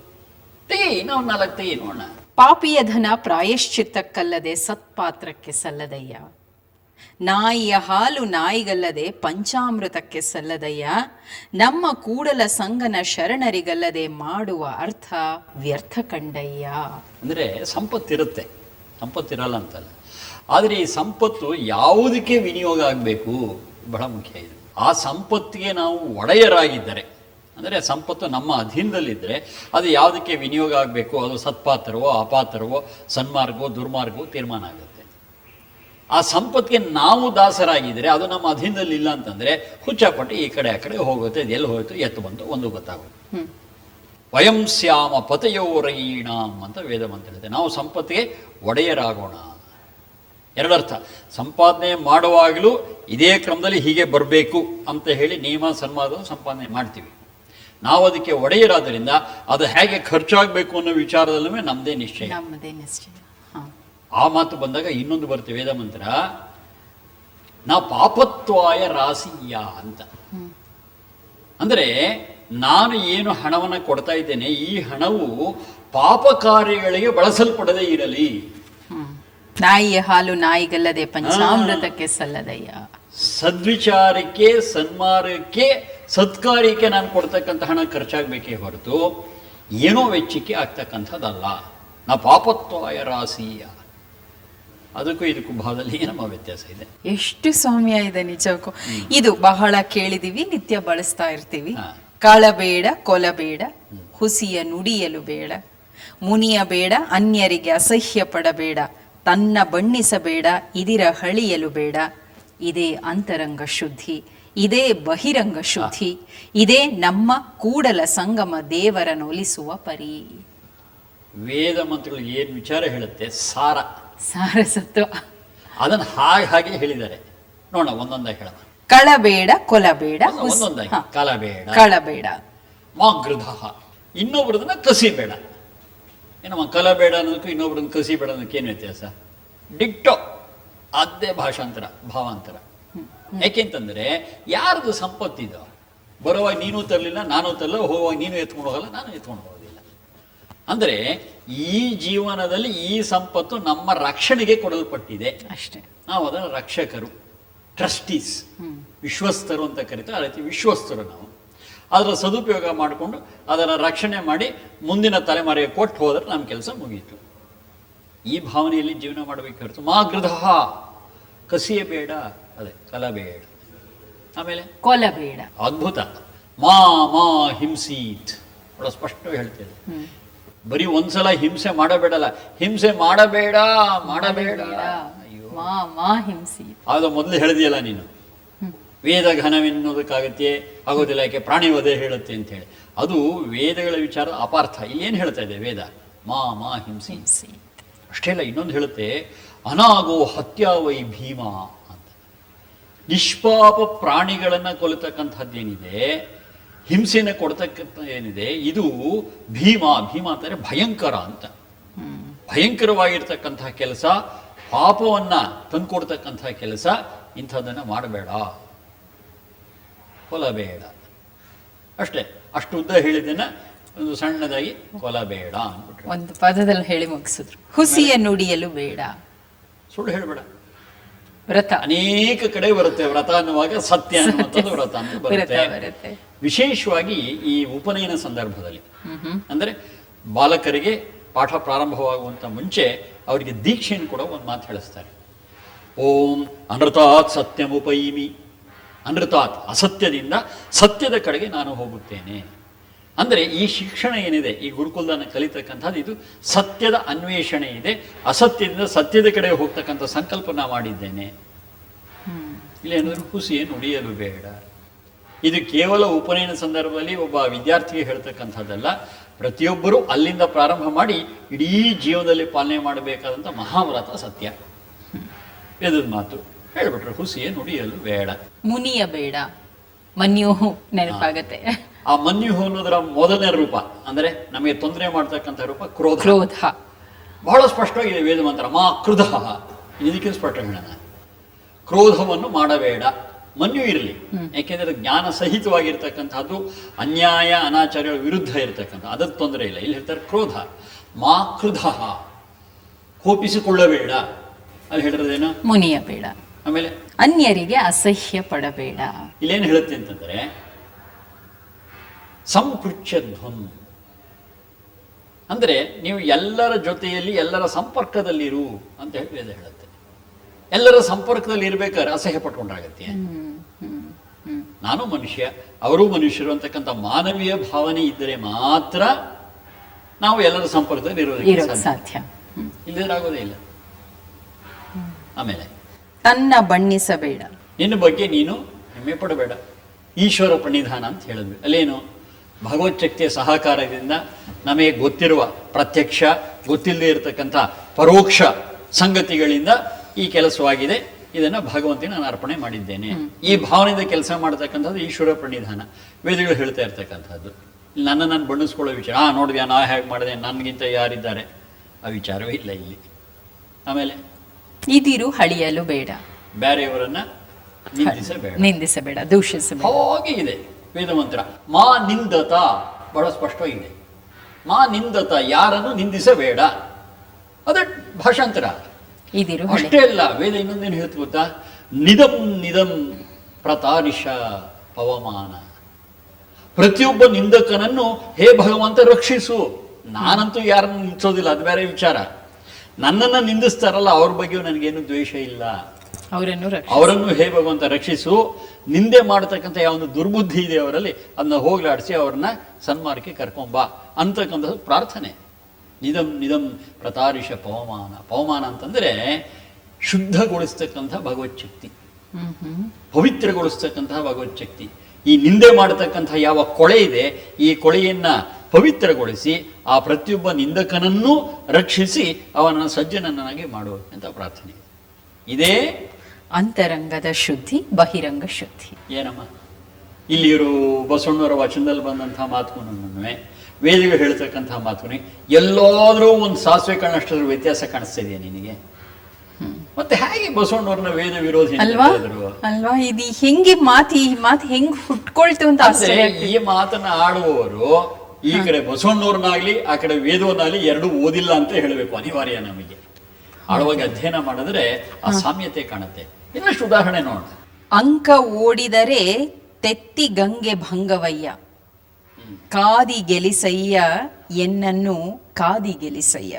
ನಾವು 4 ತೆಗಿ ನೋಡೋಣ. ಪಾಪಿಯ ಧನ ಪ್ರಾಯಶ್ಚಿತ್ತಕ್ಕಲ್ಲದೆ ಸತ್ಪಾತ್ರಕ್ಕೆ ಸಲ್ಲದಯ್ಯ, ನಾಯಿಯ ಹಾಲು ನಾಯಿಗಲ್ಲದೆ ಪಂಚಾಮೃತಕ್ಕೆ ಸಲ್ಲದಯ್ಯ, ನಮ್ಮ ಕೂಡಲ ಸಂಗನ ಶರಣರಿಗಲ್ಲದೆ ಮಾಡುವ ಅರ್ಥ ವ್ಯರ್ಥ ಕಂಡಯ್ಯ. ಅಂದರೆ ಸಂಪತ್ತಿರುತ್ತೆ, ಸಂಪತ್ತಿರಲ್ಲ ಅಂತಲ್ಲ, ಆದರೆ ಈ ಸಂಪತ್ತು ಯಾವುದಕ್ಕೆ ವಿನಿಯೋಗ ಆಗಬೇಕು ಬಹಳ ಮುಖ್ಯ ಇದೆ. ಆ ಸಂಪತ್ತಿಗೆ ನಾವು ಒಡೆಯರಾಗಿದ್ದರೆ, ಅಂದರೆ ಸಂಪತ್ತು ನಮ್ಮ ಅಧೀನದಲ್ಲಿದ್ದರೆ ಅದು ಯಾವುದಕ್ಕೆ ವಿನಿಯೋಗ ಆಗಬೇಕು, ಅದು ಸತ್ಪಾತ್ರವೋ ಅಪಾತ್ರವೋ ಸನ್ಮಾರ್ಗವೋ ದುರ್ಮಾರ್ಗವೋ ತೀರ್ಮಾನ ಆಗುತ್ತೆ. ಆ ಸಂಪತ್ತಿಗೆ ನಾವು ದಾಸರಾಗಿದ್ದರೆ, ಅದು ನಮ್ಮ ಅಧೀನದಲ್ಲಿ ಇಲ್ಲ ಅಂತಂದರೆ ಹುಚ್ಚಾಪಟ್ಟು ಈ ಕಡೆ ಆ ಕಡೆ ಹೋಗುತ್ತೆ. ಅದು ಎಲ್ಲಿ ಹೋಯಿತು ಎತ್ತು ಬಂತು ಒಂದು ಗೊತ್ತಾಗುತ್ತೆ. ವಯಂ ಸ್ಯಾಮ ಪತಯೋರಯೀಣಾಂ ಅಂತ ವೇದ ಮಂತ್ರ ಹೇಳುತ್ತೆ. ನಾವು ಸಂಪತ್ತಿಗೆ ಒಡೆಯರಾಗೋಣ. ಎರಡರ್ಥ, ಸಂಪಾದನೆ ಮಾಡುವಾಗಲೂ ಇದೇ ಕ್ರಮದಲ್ಲಿ ಹೀಗೆ ಬರಬೇಕು ಅಂತ ಹೇಳಿ ನಿಯಮ ಸನ್ಮಾನ ಸಂಪಾದನೆ ಮಾಡ್ತೀವಿ. ನಾವು ಅದಕ್ಕೆ ಒಡೆಯರಾದ್ದರಿಂದ ಅದು ಹೇಗೆ ಖರ್ಚಾಗಬೇಕು ಅನ್ನೋ ವಿಚಾರದಲ್ಲೂ ನಮ್ಮದೇ ನಿಶ್ಚಯ. ಆ ಮಾತು ಬಂದಾಗ ಇನ್ನೊಂದು ಬರುತ್ತೆ ವೇದ ಮಂತ್ರ, ನಾ ಪಾಪತ್ವಾಯ ರಾಸಿಯ ಅಂತ. ಅಂದರೆ ನಾನು ಏನು ಹಣವನ್ನು ಕೊಡ್ತಾ ಇದ್ದೇನೆ, ಈ ಹಣವು ಪಾಪ ಕಾರ್ಯಗಳಿಗೆ ಬಳಸಲ್ಪಡದೇ ಇರಲಿ. ನಾಯಿಯ ಹಾಲು ನಾಯಿಗಲ್ಲದೆ ಪಂಚಾಮೃತಕ್ಕೆ ಸಲ್ಲದಯ್ಯ. ಸದ್ವಿಚಾರಕ್ಕೆ, ಸನ್ಮಾರ್ಗಕ್ಕೆ, ಸತ್ಕಾರ್ಯಕ್ಕೆ ನಾನು ಕೊಡ್ತಕ್ಕಂಥ ಹಣ ಖರ್ಚಾಗಬೇಕೇ ಹೊರತು ಏನೋ ವೆಚ್ಚಕ್ಕೆ ಆಗ್ತಕ್ಕಂಥದ್ದಲ್ಲ. ನಾ ಪಾಪತ್ವಾಯ ರಾಸಿಯ. ಅದಕ್ಕೂ ಇದಕ್ಕೂ ಭಾವದಲ್ಲಿ ನಮ್ಮ ವ್ಯತ್ಯಾಸ ಇದೆ. ಎಷ್ಟು ಸೌಮ್ಯ ಇದೆ ನಿಜಕ್ಕೂ. ಇದು ಬಹಳ ಕೇಳಿದೀವಿ, ನಿತ್ಯ ಬಳಸ್ತಾ ಇರ್ತೀವಿ. ಕಳಬೇಡ, ಕೊಲಬೇಡ, ಹುಸಿಯ ನುಡಿಯಲು ಬೇಡ, ಮುನಿಯ ಬೇಡ, ಅನ್ಯರಿಗೆ ಅಸಹ್ಯ ಪಡಬೇಡ, ತನ್ನ ಬಣ್ಣಿಸಬೇಡ, ಇದಿರ ಹಳಿಯಲು ಬೇಡ. ಇದೇ ಅಂತರಂಗ ಶುದ್ಧಿ, ಇದೇ ಬಹಿರಂಗ ಶುದ್ಧಿ, ಇದೇ ನಮ್ಮ ಕೂಡಲ ಸಂಗಮ ದೇವರನ್ನೊಲಿಸುವ ಪರಿ. ವೇದ ಮಂತ್ರಗಳು ಏನು ವಿಚಾರ ಹೇಳುತ್ತೆ, ಸಾರಸತ್ವ, ಅದನ್ನು ಹಾಗೆ ಹೇಳಿದ್ದಾರೆ. ನೋಡೋಣ, ಒಂದೊಂದಾಗಿ ಹೇಳೋಣ. ಕಳಬೇಡ, ಕೊಲಬೇಡ, ಒಂದೊಂದಾಗಿ. ಕಳಬೇಡ, ಮಾಗೃಧ, ಇನ್ನೊಬ್ರದನ್ನ ಕಸಿಬೇಡ. ಏನಮ್ಮ ಕಲಬೇಡ ಅನ್ನೋದಕ್ಕೂ ಇನ್ನೊಬ್ರನ್ನ ಕಸಿಬೇಡ ಅನ್ನೋದಕ್ಕೆ ಏನು ವ್ಯತ್ಯಾಸ? ಡಿಕ್ಟೋ, ಅದೇ ಭಾಷಾಂತರ, ಭಾವಾಂತರ. ಯಾಕೆಂತಂದ್ರೆ ಯಾರ್ದು ಸಂಪತ್ತಿದೋ, ಬರುವಾಗ ನೀನು ತರಲಿಲ್ಲ ನಾನು ತರಲ್ಲ, ಹೋಗುವಾಗ ನೀನು ಎತ್ಕೊಂಡು ಹೋಗಲ್ಲ ನಾನು ಎತ್ಕೊಂಡು ಹೋಗೋದಿಲ್ಲ. ಅಂದರೆ ಈ ಜೀವನದಲ್ಲಿ ಈ ಸಂಪತ್ತು ನಮ್ಮ ರಕ್ಷಣೆಗೆ ಕೊಡಲ್ಪಟ್ಟಿದೆ ಅಷ್ಟೇ. ನಾವು ಅದರ ರಕ್ಷಕರು, ಟ್ರಸ್ಟೀಸ್, ವಿಶ್ವಸ್ತರು ಅಂತ ಕರೀತಾರೆ. ಆ ರೀತಿ ವಿಶ್ವಸ್ತರು ನಾವು. ಅದರ ಸದುಪಯೋಗ ಮಾಡಿಕೊಂಡು ಅದರ ರಕ್ಷಣೆ ಮಾಡಿ ಮುಂದಿನ ತಲೆಮಾರಿಗೆ ಕೊಟ್ಟು ಹೋದರೆ ನಮ್ಮ ಕೆಲಸ ಮುಗೀತು. ಈ ಭಾವನೆಯಲ್ಲಿ ಜೀವನ ಮಾಡಬೇಕು ಹೊರತು ಮಾಗೃಧ, ಕಸಿಯಬೇಡ, ಅದೇ ಕಲಬೇಡ. ಆಮೇಲೆ ಕೊಲಬೇಡ, ಅದ್ಭುತ. ಮಾ ಹಿಂಸೀತ್, ಬಹಳ ಸ್ಪಷ್ಟವಾಗಿ ಹೇಳ್ತೇವೆ. ಬರೀ ಒಂದ್ಸಲ ಹಿಂಸೆ ಮಾಡಬೇಡಲ್ಲ, ಹಿಂಸೆ ಮಾಡಬೇಡ. ಅದು ಮೊದಲು ಹೇಳಿದೆಯಲ್ಲ ನೀನು, ವೇದ ಘನವೆನ್ನುವುದಕ್ಕಾಗತ್ತೆ ಆಗೋದಿಲ್ಲ, ಯಾಕೆ ಪ್ರಾಣಿ ವಧೆ ಹೇಳುತ್ತೆ ಅಂತ ಹೇಳಿ. ಅದು ವೇದಗಳ ವಿಚಾರ ಅಪಾರ್ಥ. ಇಲ್ಲೇನು ಹೇಳ್ತಾ ಇದೆ ವೇದ? ಮಾ ಹಿಂಸಿ. ಅಷ್ಟೇ ಅಲ್ಲ, ಇನ್ನೊಂದು ಹೇಳುತ್ತೆ, ಅನಾಗೋ ಹತ್ಯಾವೈ ಭೀಮ ಅಂತ. ನಿಷ್ಪಾಪ ಪ್ರಾಣಿಗಳನ್ನ ಕೊಲ್ಲತಕ್ಕಂಥದ್ದೇನಿದೆ, ಹಿಂಸೆನ ಕೊಡ್ತಕ್ಕಂಥ ಏನಿದೆ, ಇದು ಭೀಮ ಅಂತಾರೆ ಭಯಂಕರ ಅಂತ. ಭಯಂಕರವಾಗಿರ್ತಕ್ಕಂತಹ ಕೆಲಸ, ಪಾಪವನ್ನ ತಂದುಕೊಡ್ತಕ್ಕಂತಹ ಕೆಲಸ, ಇಂಥದ್ದನ್ನು ಮಾಡಬೇಡ, ಕೊಲಬೇಡ. ಅಷ್ಟೇ, ಅಷ್ಟು ಉದ್ದ ಹೇಳಿದ್ದನ್ನ ಒಂದು ಸಣ್ಣದಾಗಿ ಕೊಲಬೇಡ ಅಂದ್ಬಿಟ್ರೆ ಒಂದು ಪದದಲ್ಲಿ ಹೇಳಿ ಮುಗಿಸಿದ್ರು. ಹುಸಿಯ ನುಡಿಯಲು ಬೇಡ, ಸುಳ್ಳು ಹೇಳಬೇಡ. ವ್ರತ ಅನೇಕ ಕಡೆ ಬರುತ್ತೆ. ವ್ರತ ಅನ್ನುವಾಗ ಸತ್ಯ ಅನ್ನುವಂಥದ್ದು ವ್ರತ ಅಂತ ಬರುತ್ತೆ. ವಿಶೇಷವಾಗಿ ಈ ಉಪನಯನ ಸಂದರ್ಭದಲ್ಲಿ, ಅಂದ್ರೆ ಬಾಲಕರಿಗೆ ಪಾಠ ಪ್ರಾರಂಭವಾಗುವಂತ ಮುಂಚೆ ಅವರಿಗೆ ದೀಕ್ಷೆಯನ್ನು ಕೂಡ ಒಂದು ಮಾತು ಹೇಳಿಸ್ತಾರೆ. ಓಂ ಅನೃತಾತ್ ಸತ್ಯಮುಪೈಮಿ. ಅನೃತಾತ್, ಅಸತ್ಯದಿಂದ ಸತ್ಯದ ಕಡೆಗೆ ನಾನು ಹೋಗುತ್ತೇನೆ. ಅಂದರೆ ಈ ಶಿಕ್ಷಣ ಏನಿದೆ, ಈ ಗುರುಕುಲದನ್ನು ಕಲಿತಕ್ಕಂಥದ್ದು, ಇದು ಸತ್ಯದ ಅನ್ವೇಷಣೆ ಇದೆ. ಅಸತ್ಯದಿಂದ ಸತ್ಯದ ಕಡೆ ಹೋಗ್ತಕ್ಕಂಥ ಸಂಕಲ್ಪನ ಮಾಡಿದ್ದೇನೆ. ಇಲ್ಲೇನಾದ್ರೂ ಹುಸಿಯೇ ನುಡಿಯಲು ಬೇಡ. ಇದು ಕೇವಲ ಉಪನಯನ ಸಂದರ್ಭದಲ್ಲಿ ಒಬ್ಬ ವಿದ್ಯಾರ್ಥಿಗೆ ಹೇಳ್ತಕ್ಕಂಥದ್ದಲ್ಲ. ಪ್ರತಿಯೊಬ್ಬರೂ ಅಲ್ಲಿಂದ ಪ್ರಾರಂಭ ಮಾಡಿ ಇಡೀ ಜೀವನದಲ್ಲಿ ಪಾಲನೆ ಮಾಡಬೇಕಾದಂಥ ಮಹಾವ್ರತ ಸತ್ಯ. ವೇದದ ಮಾತು ಹೇಳ್ಬಿಟ್ರೆ ಹುಸಿಯೇ ನುಡಿಯಲು ಬೇಡ. ಮುನಿಯ ಬೇಡ, ಮನ್ಯೂಹು ನೆನಪಾಗತ್ತೆ. ಆ ಮನ್ಯೂಹು ಅನ್ನೋದರ ಮೊದಲನೇ ರೂಪ, ಅಂದ್ರೆ ನಮಗೆ ತೊಂದರೆ ಮಾಡ್ತಕ್ಕಂಥ ರೂಪ ಕ್ರೋಧ. ಬಹಳ ಸ್ಪಷ್ಟವಾಗಿದೆ ವೇದ ಮಂತ್ರ. ಮಾ ಕ್ರುಧ, ಇದಕ್ಕೆ ಸ್ಪಷ್ಟ ಹೇಳೋಣ. ಕ್ರೋಧವನ್ನು ಮಾಡಬೇಡ, ಮನ್ಯು ಇರಲಿ. ಯಾಕೆಂದ್ರೆ ಜ್ಞಾನ ಸಹಿತವಾಗಿರ್ತಕ್ಕಂಥದ್ದು ಅನ್ಯಾಯ ಅನಾಚಾರ್ಯಗಳ ವಿರುದ್ಧ ಇರತಕ್ಕಂಥ ಅದಕ್ಕೆ ತೊಂದರೆ ಇಲ್ಲ. ಇಲ್ಲಿ ಹೇಳ್ತಾರೆ ಕ್ರೋಧ, ಮಾ ಕ್ರುಧ, ಕೋಪಿಸಿಕೊಳ್ಳಬೇಡ. ಅಲ್ಲಿ ಹೇಳಿರೋದೇನು? ಮುನಿಯಬೇಡ. ಆಮೇಲೆ ಅನ್ಯರಿಗೆ ಅಸಹ್ಯ ಪಡಬೇಡ. ಇಲ್ಲೇನು ಹೇಳುತ್ತೆ ಅಂತಂದ್ರೆ ಸಂಪೃಚ್ಛಧ್ವಂ, ಅಂದ್ರೆ ನೀವು ಎಲ್ಲರ ಜೊತೆಯಲ್ಲಿ ಎಲ್ಲರ ಸಂಪರ್ಕದಲ್ಲಿರು ಅಂತ ಹೇಳಿ ವೇದ ಹೇಳುತ್ತೆ. ಎಲ್ಲರ ಸಂಪರ್ಕದಲ್ಲಿ ಇರ್ಬೇಕಾದ್ರೆ ಅಸಹ್ಯ ಪಟ್ಕೊಂಡ್ರಾಗತ್ತೆ. ನಾನು ಮನುಷ್ಯ, ಅವರು ಮನುಷ್ಯರು ಅಂತಕ್ಕಂಥ ಮಾನವೀಯ ಭಾವನೆ ಇದ್ದರೆ ಮಾತ್ರ ನಾವು ಎಲ್ಲರ ಸಂಪರ್ಕದಲ್ಲಿ ಇರೋದಕ್ಕೆ ಸಾಧ್ಯ. ಇಲ್ಲದಾಗೋದೇ ಇಲ್ಲ. ಆಮೇಲೆ ತನ್ನ ಬಣ್ಣಿಸಬೇಡ, ನಿನ್ನ ಬಗ್ಗೆ ನೀನು ಹೆಮ್ಮೆ ಪಡಬೇಡ. ಈಶ್ವರ ಪ್ರಣಿಧಾನ ಅಂತ ಹೇಳಿದ್ವಿ. ಅಲ್ಲೇನು? ಭಗವಚ್ಛಕ್ತಿಯ ಸಹಕಾರದಿಂದ ನಮಗೆ ಗೊತ್ತಿರುವ ಪ್ರತ್ಯಕ್ಷ, ಗೊತ್ತಿಲ್ಲದೆ ಇರತಕ್ಕಂಥ ಪರೋಕ್ಷ ಸಂಗತಿಗಳಿಂದ ಈ ಕೆಲಸವಾಗಿದೆ, ಇದನ್ನು ಭಗವಂತನ ನಾನು ಅರ್ಪಣೆ ಮಾಡಿದ್ದೇನೆ. ಈ ಭಾವನೆಯಿಂದ ಕೆಲಸ ಮಾಡತಕ್ಕಂಥದ್ದು ಈಶ್ವರ ಪ್ರಣಿಧಾನ. ವೇದಗಳು ಹೇಳ್ತಾ ಇರ್ತಕ್ಕಂಥದ್ದು. ನಾನು ಬಣ್ಣಿಸ್ಕೊಳ್ಳೋ ವಿಚಾರ, ನೋಡಿದ್ಯಾ ನಾ ಹೇಗೆ ಮಾಡಿದೆ, ನನಗಿಂತ ಯಾರಿದ್ದಾರೆ, ಆ ವಿಚಾರವೇ ಇಲ್ಲ ಇಲ್ಲಿ. ಆಮೇಲೆ ಇದಿರು ಹಳಿಯಲು ಬೇಡ, ಬೇರೆಯವರನ್ನ ನಿಂದಿಸಬೇಡ, ದೂಷಿಸಬೇಡ. ಹಾಗೆ ಇದೆ ವೇದಮಂತ್ರ. ಮಾ ನಿಂದತ ಬಹಳ ಸ್ಪಷ್ಟವಾಗಿದೆ. ಮಾ ನಿಂದತ, ಯಾರನ್ನು ನಿಂದಿಸಬೇಡ. ಅದ ಭಾಷಾಂತರ. ಇದಿರು ಅಷ್ಟೇ ಅಲ್ಲ, ವೇದ ಇನ್ನೊಂದೇನು ಹೇಳ್ತು ಗೊತ್ತಾ? ನಿದಂ ನಿದಂ ಪ್ರತಾರಿಷ ಪವಮಾನ. ಪ್ರತಿಯೊಬ್ಬ ನಿಂದಕನನ್ನು ಹೇ ಭಗವಂತ ರಕ್ಷಿಸು. ನಾನಂತೂ ಯಾರನ್ನು ನಿಲ್ಲಿಸೋದಿಲ್ಲ, ಅದು ಬೇರೆ ವಿಚಾರ. ನನ್ನನ್ನು ನಿಂದಿಸ್ತಾರಲ್ಲ ಅವ್ರ ಬಗ್ಗೆಯೂ ನನಗೇನು ದ್ವೇಷ ಇಲ್ಲ, ಅವರನ್ನು ಹೇ ಭಗವಂತ ರಕ್ಷಿಸು. ನಿಂದೆ ಮಾಡತಕ್ಕಂಥ ಯಾವೊಂದು ದುರ್ಬುದ್ಧಿ ಇದೆ ಅವರಲ್ಲಿ, ಅದನ್ನ ಹೋಗ್ಲಾಡಿಸಿ ಅವ್ರನ್ನ ಸನ್ಮಾರ್ಗಕ್ಕೆ ಕರ್ಕೊಂಬಾ ಅಂತಕ್ಕಂಥದ್ದು ಪ್ರಾರ್ಥನೆ. ನಿದಂ ನಿದಂ ಪ್ರತಾರಿಷ ಪವಮಾನ. ಪವಮಾನ ಅಂತಂದ್ರೆ ಶುದ್ಧಗೊಳಿಸ್ತಕ್ಕಂಥ ಭಗವಚ್ಛಕ್ತಿ, ಪವಿತ್ರಗೊಳಿಸ್ತಕ್ಕಂಥ ಭಗವಚ್ಛಕ್ತಿ. ಈ ನಿಂದೆ ಮಾಡತಕ್ಕಂಥ ಯಾವ ಕೊಳೆ ಇದೆ, ಈ ಕೊಳೆಯನ್ನ ಪವಿತ್ರಗೊಳಿಸಿ ಆ ಪ್ರತಿಯೊಬ್ಬ ನಿಂದಕನನ್ನೂ ರಕ್ಷಿಸಿ ಅವನನ್ನು ಸಜ್ಜನನ್ನಾಗಿ ಮಾಡುವ ಅಂತ ಪ್ರಾರ್ಥನೆ. ಇದೇ ಅಂತರಂಗದ ಶುದ್ಧಿ, ಬಹಿರಂಗ ಶುದ್ಧಿ. ಏನಮ್ಮ ಇಲ್ಲಿರು ಬಸವಣ್ಣವರ ವಚನದಲ್ಲಿ ಬಂದಂತಹ ಮಾತುಗಳನ್ನು, ವೇದಗಳು ಹೇಳ್ತಕ್ಕಂತಹ ಮಾತುಗಳು ಎಲ್ಲಾದ್ರೂ ಒಂದು ಸಾಸಿವೆ ಕಾಣಷ್ಟರ ವ್ಯತ್ಯಾಸ ಕಾಣಿಸ್ತಾ ಇದೆಯಾ ನಿನಗೆ? ಮತ್ತೆ ಹೇಗೆ ಬಸವಣ್ಣವ್ರನ್ನ ವೇದ ವಿರೋಧಿ ಅಲ್ವಾ? ಇದು ಹೆಂಗೆ ಈ ಮಾತು ಹೆಂಗ್ ಹುಟ್ಕೊಳ್ತು ಅಂತ. ಈ ಮಾತನ್ನ ಆಡುವವರು ಈ ಕಡೆ ಬಸವಣ್ಣವ್ರನ್ನಾಗ್ಲಿ ಆ ಕಡೆ ವೇದವನ್ನಾಗ್ಲಿ ಎರಡೂ ಓದಿಲ್ಲ ಅಂತ ಹೇಳಬೇಕು, ಅನಿವಾರ್ಯ ನಮಗೆ. ಆಳುವಾಗ ಅಧ್ಯಯನ ಮಾಡಿದ್ರೆ ಆ ಸಾಮ್ಯತೆ ಕಾಣುತ್ತೆ. ಇನ್ನಷ್ಟು ಉದಾಹರಣೆ ನೋಡೋಣ. ಅಂಕ ಓಡಿದರೆ ತೆತ್ತಿ ಗಂಗೆ ಭಂಗವಯ್ಯ, ಕಾದಿ ಗೆಲಿಸಯ್ಯ ಎನ್ನನ್ನು ಕಾದಿ ಗೆಲಿಸಯ್ಯ,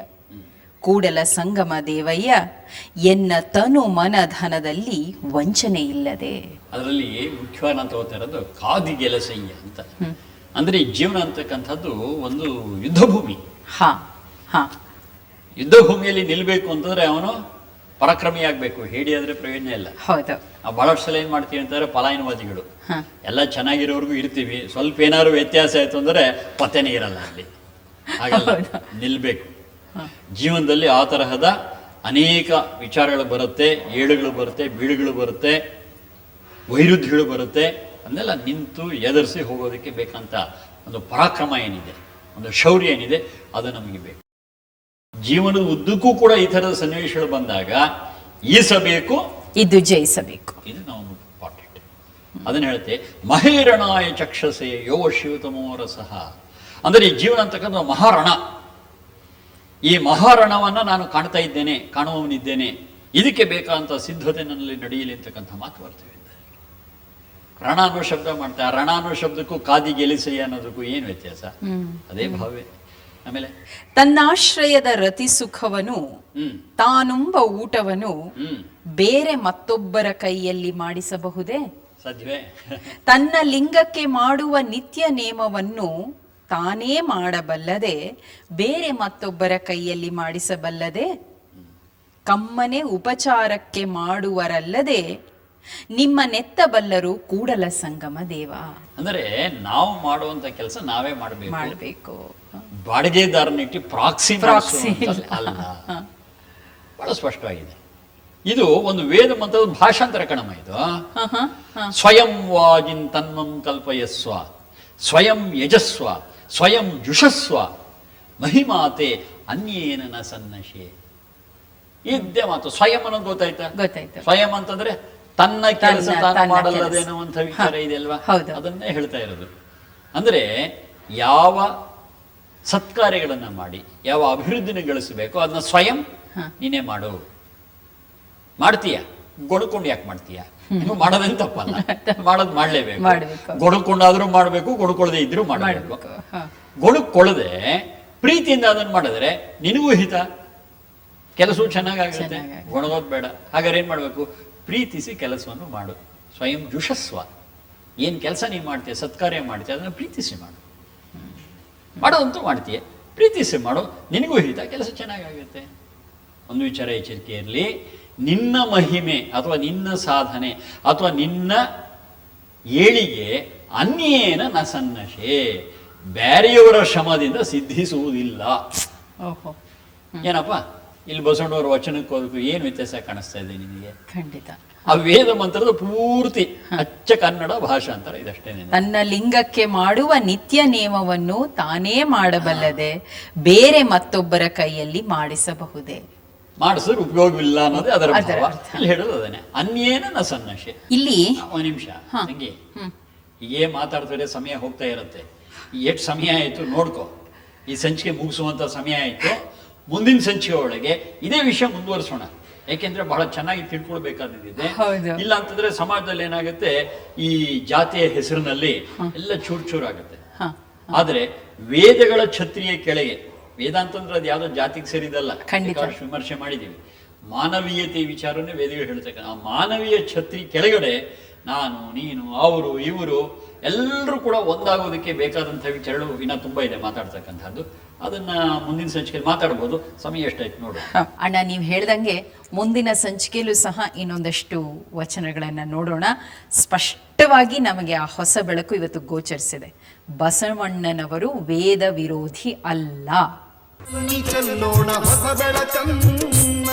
ಕೂಡಲ ಸಂಗಮ ದೇವಯ್ಯ ಎನ್ನ ತನು ಮನ ಧನದಲ್ಲಿ ವಂಚನೆ ಇಲ್ಲದೆ. ಅದರಲ್ಲಿ ಮುಖ್ಯವಾಗಿ ನಾನು ತಗೋತಾ ಇರೋದು ಕಾದಿ ಗೆಲಸಯ್ಯ ಅಂತ. ಅಂದ್ರೆ ಈ ಜೀವನ ಅಂತಕ್ಕಂಥದ್ದು ಒಂದು ಯುದ್ಧ ಭೂಮಿ. ಯುದ್ಧ ಭೂಮಿಯಲ್ಲಿ ನಿಲ್ಬೇಕು ಅಂತಂದ್ರೆ ಅವನು ಪರಾಕ್ರಮಿ ಆಗ್ಬೇಕು, ಹೇಳಿ ಆದ್ರೆ ಪ್ರಯೋಜನ ಇಲ್ಲ. ಹೌದು. ಬಹಳಷ್ಟು ಸಲ ಏನ್ ಮಾಡ್ತೀವಿ ಅಂತಂದ್ರೆ ಪಲಾಯನವಾದಿಗಳು ಎಲ್ಲ ಚೆನ್ನಾಗಿರೋರ್ಗು ಇರ್ತೀವಿ, ಸ್ವಲ್ಪ ಏನಾದ್ರು ವ್ಯತ್ಯಾಸ ಆಯ್ತು ಅಂದ್ರೆ ಪತೆನೇ ಇರಲ್ಲ ಅಲ್ಲಿ. ಹಾಗಲ್ಲ, ನಿಲ್ಬೇಕು. ಜೀವನದಲ್ಲಿ ಆ ತರಹದ ಅನೇಕ ವಿಚಾರಗಳು ಬರುತ್ತೆ, ಏಳುಗಳು ಬರುತ್ತೆ, ಬೀಳುಗಳು ಬರುತ್ತೆ, ವೈರುಧ್ಯಗಳು ಬರುತ್ತೆ. ಅದನ್ನೆಲ್ಲ ನಿಂತು ಎದುರಿಸಿ ಹೋಗೋದಕ್ಕೆ ಬೇಕಂತ ಒಂದು ಪರಾಕ್ರಮ ಏನಿದೆ, ಒಂದು ಶೌರ್ಯ ಏನಿದೆ, ಅದು ನಮಗೆ ಬೇಕು. ಜೀವನದ ಉದ್ದಕ್ಕೂ ಕೂಡ ಈ ಥರದ ಸನ್ನಿವೇಶಗಳು ಬಂದಾಗ ಈಸಬೇಕು, ಇದು ಜಯಿಸಬೇಕು. ಇದು ನಾವು ಇಂಪಾರ್ಟೆಂಟ್. ಅದನ್ನ ಹೇಳ್ತೆ ಮಹೇರಣಾಯ ಚಕ್ಷಸೆ ಯೋ ಶಿವತಮೋ ರಸಃ. ಅಂದರೆ ಈ ಜೀವನ ಅಂತಕ್ಕಂಥ ಮಹಾರಣ. ಈ ಮಹಾರಣವನ್ನ ನಾನು ಕಾಣ್ತಾ ಇದ್ದೇನೆ, ಕಾಣುವವನಿದ್ದೇನೆ, ಇದಕ್ಕೆ ಬೇಕಾದಂಥ ಸಿದ್ಧತೆ ನನ್ನಲ್ಲಿ ನಡೆಯಲಿ ಅಂತಕ್ಕಂಥ ಮಾತು ಬರ್ತೇವೆ. ರಣ ಅನ್ನೋ ಶಬ್ದ ಮಾಡ್ತಾರೆ. ರಣ ಅನ್ನೋ ಶಬ್ದಕ್ಕೂ ಕಾದಿ ಗೆಲಿಸಯ್ಯ ಅನ್ನೋದಕ್ಕೂ ಏನು ವ್ಯತ್ಯಾಸ? ಅದೇ ಭಾವೇ. ಆಮೇಲೆ ತನ್ನಾಶ್ರಯದ ರತಿ ಸುಖವನು ತಾನುಂಬ ಊಟವನ್ನು ಬೇರೆ ಮತ್ತೊಬ್ಬರ ಕೈಯಲ್ಲಿ ಮಾಡಿಸಬಹುದೇ? ಸಾಧ್ಯವೇ? ತನ್ನ ಲಿಂಗಕ್ಕೆ ಮಾಡುವ ನಿತ್ಯ ನೇಮವನ್ನು ತಾನೇ ಮಾಡಬಲ್ಲದೆ ಬೇರೆ ಮತ್ತೊಬ್ಬರ ಕೈಯಲ್ಲಿ ಮಾಡಿಸಬಲ್ಲದೆ? ಕಮ್ಮನೆ ಉಪಚಾರಕ್ಕೆ ಮಾಡುವರಲ್ಲದೆ ನಿಮ್ಮ ನೆತ್ತಬಲ್ಲರು ಕೂಡಲ ಸಂಗಮ ದೇವ. ಅಂದರೆ ನಾವು ಮಾಡುವಂತ ಕೆಲಸ ನಾವೇ ಮಾಡಬೇಕು. ಬಾಡಿಗೆದಾರನಿಟ್ಟು ಪ್ರಾಕ್ಸಿ ಅಲ್ಲ. ಬಹಳ ಸ್ಪಷ್ಟವಾಗಿದೆ. ಇದು ಒಂದು ವೇದ ಮಂತ್ರದ ಭಾಷಾಂತರ ಕಣಮ. ಇದು ಸ್ವಯಂ ವಾಜಿನ್ ತನ್ಮಂ ಕಲ್ಪಯಸ್ವ, ಸ್ವಯಂ ಯಜಸ್ವ, ಸ್ವಯಂ ಜುಷಸ್ವ, ಮಹಿಮಾತೆ ಅನ್ಯೇನ ನ ಸನ್ನಶೆ. ಇದ್ದೇ ಮಾತು. ಸ್ವಯಂ ಅನ್ನೋದು ಗೊತ್ತಾಯ್ತಾ? ಗೊತ್ತಾಯ್ತು. ಸ್ವಯಂ ಅಂತಂದ್ರೆ ತನ್ನ ಕೆಲಸ ತಾನು ತನ್ನ ಮಾಡಲ್ಲದೆ ಕೆಲಸ. ಅನ್ನುವಂಥ ವಿಚಾರ ಇದೆಯಲ್ವಾ, ಹೌದು. ಅದನ್ನೇ ಹೇಳ್ತಾ ಇರೋದು. ಅಂದ್ರೆ ಯಾವ ಸತ್ಕಾರ್ಯಗಳನ್ನ ಮಾಡಿ ಯಾವ ಅಭಿವೃದ್ಧಿನ ಗಳಿಸಬೇಕು ಅದನ್ನ ಸ್ವಯಂ ನೀನೇ ಮಾಡು. ಮಾಡ್ತೀಯ, ಗೊಣಕೊಂಡು ಯಾಕೆ ಮಾಡ್ತೀಯ? ನೀವು ಮಾಡೋದೇನು ತಪ್ಪಲ್ಲ, ಮಾಡೋದು ಮಾಡ್ಲೇಬೇಕು. ಮಾಡ್ಬೇಕು. ಗೊಣಕೊಂಡಾದ್ರೂ ಮಾಡ್ಬೇಕು, ಗೊಣಕೊಳ್ಳದೆ ಇದ್ರೂ ಮಾಡಬೇಕು. ಹ. ಗೊಣಕೊಳ್ಳದೆ ಪ್ರೀತಿಯಿಂದ ಅದನ್ನು ಮಾಡಿದ್ರೆ ನಿನಗೂ ಹಿತ, ಕೆಲಸವು ಚೆನ್ನಾಗಾಗುತ್ತೆ. ಚೆನ್ನಾಗಾಗುತ್ತೆ. ಗೊಣಗೋದು ಬೇಡ. ಹಾಗಾದ್ರೆ ಏನ್ ಮಾಡ್ಬೇಕು? ಪ್ರೀತಿಸಿ ಕೆಲಸವನ್ನು ಮಾಡು. ಸ್ವಯಂ ಜುಷಸ್ವ. ಏನ್ ಕೆಲಸ ನೀವು ಮಾಡ್ತೀಯ, ಸತ್ಕಾರ್ಯ ಮಾಡ್ತೀಯ, ಅದನ್ನ ಪ್ರೀತಿಸಿ ಮಾಡು. ಮಾಡೋದಂತೂ ಮಾಡ್ತೀಯ, ಪ್ರೀತಿಸಿ ಮಾಡು, ನಿನಗೂ ಹಿತ, ಕೆಲಸ ಚೆನ್ನಾಗಾಗುತ್ತೆ. ಒಂದು ವಿಚಾರ ಎಚ್ಚರಿಕೆ ಇರಲಿ, ನಿನ್ನ ಮಹಿಮೆ ಅಥವಾ ನಿನ್ನ ಸಾಧನೆ ಅಥವಾ ನಿನ್ನ ಏಳಿಗೆ ಅನ್ಯೇನ ನ ಸನ್ನಶೆ, ಬೇರೆಯವರ ಶ್ರಮದಿಂದ ಸಿದ್ಧಿಸುವುದಿಲ್ಲ. ಓಹೋ, ಏನಪ್ಪ ಇಲ್ಲಿ ಬಸವಣ್ಣವರ ವಚನಕ್ಕೆ ಹೋದಕ್ಕೂ ಏನು ವ್ಯತ್ಯಾಸ ಕಾಣಿಸ್ತಾ ಇದೆ ನಿನಗೆ? ಖಂಡಿತ. ಆ ವೇದ ಮಂತ್ರದ ಪೂರ್ತಿ ಅಚ್ಚ ಕನ್ನಡ ಭಾಷಾಂತರ ಇದಷ್ಟೇನೆ. ತನ್ನ ಲಿಂಗಕ್ಕೆ ಮಾಡುವ ನಿತ್ಯ ನೇಮವನ್ನು ತಾನೇ ಮಾಡಬಲ್ಲದೆ ಬೇರೆ ಮತ್ತೊಬ್ಬರ ಕೈಯಲ್ಲಿ ಮಾಡಿಸಬಹುದೇ? ಮಾಡಿಸಿದ್ರೆ ಉಪಯೋಗವಿಲ್ಲ ಅನ್ನೋದೇ ಅದರ ಅದರ ಭಾವ. ಅರ್ಥ. ಇಲ್ಲಿ ಹೇಳೋದು ಅದನ್ನೇ, ಅನ್ಯೇನ ನ ಸನ್ನಶೆ. ಇಲ್ಲಿ ಒಂದು ನಿಮಿಷ ಹಂಗೆ ಹೀಗೆ ಮಾತಾಡ್ತಾರೆ, ಸಮಯ ಹೋಗ್ತಾ ಇರುತ್ತೆ. ಎಷ್ಟು ಸಮಯ ಆಯಿತು ನೋಡ್ಕೊ. ಈ ಸಂಚಿಕೆ ಮುಗಿಸುವಂತ ಸಮಯ ಆಯಿತು. ಮುಂದಿನ ಸಂಚಿಕೆ ಒಳಗೆ ಇದೇ ವಿಷಯ ಮುಂದುವರಿಸೋಣ. ಯಾಕೆಂದ್ರೆ ಬಹಳ ಚೆನ್ನಾಗಿ ತಿಳ್ಕೊಳ್ಬೇಕಾದಿದೆ. ಹೌದು. ಇಲ್ಲ ಅಂತಂದ್ರೆ ಸಮಾಜದಲ್ಲಿ ಏನಾಗುತ್ತೆ, ಈ ಜಾತಿಯ ಹೆಸರಿನಲ್ಲಿ ಎಲ್ಲ ಚೂರಾಗುತ್ತೆ. ಹ. ಆದ್ರೆ ವೇದಗಳ ಛತ್ರಿಯ ಕೆಳಗೆ, ವೇದ ಅಂತಂದ್ರೆ ಅದು ಯಾವ್ದೋ ಜಾತಿಗೆ ಸೇರಿದಲ್ಲ, ಖಂಡಿತ. ಬೇಕಾದಷ್ಟು ವಿಮರ್ಶೆ ಮಾಡಿದ್ದೀವಿ. ಮಾನವೀಯತೆ ವಿಚಾರನೇ ವೇದಗಳು ಹೇಳ್ತಕ್ಕ. ಆ ಮಾನವೀಯ ಛತ್ರಿ ಕೆಳಗಡೆ ನಾನು, ನೀನು, ಅವರು, ಇವರು ಎಲ್ಲರೂ ಕೂಡ ಒಂದಾಗೋದಕ್ಕೆ ಬೇಕಾದಂಥ ವಿಚಾರಗಳು ಇನ್ನ ತುಂಬಾ ಇದೆ ಮಾತಾಡ್ತಕ್ಕಂಥದ್ದು. ಅದನ್ನ ಮುಂದಿನ ಸಂಚಿಕೆಯಲ್ಲಿ ಮಾತಾಡ್ಬೋದು. ಸಮಯ ಎಷ್ಟಾಯ್ತು ನೋಡು. ಅಣ್ಣ, ನೀವು ಹೇಳ್ದಂಗೆ ಮುಂದಿನ ಸಂಚಿಕೆಯಲ್ಲೂ ಸಹ ಇನ್ನೊಂದಷ್ಟು ವಚನಗಳನ್ನು ನೋಡೋಣ. ಸ್ಪಷ್ಟವಾಗಿ ನಮಗೆ ಆ ಹೊಸ ಬೆಳಕು ಇವತ್ತು ಗೋಚರಿಸಿದೆ. ಬಸವಣ್ಣನವರು ವೇದ ವಿರೋಧಿ ಅಲ್ಲ. ಚೆಲ್ಲೋಣ ಹೊಸ ಬೆಳಕನ್ನ.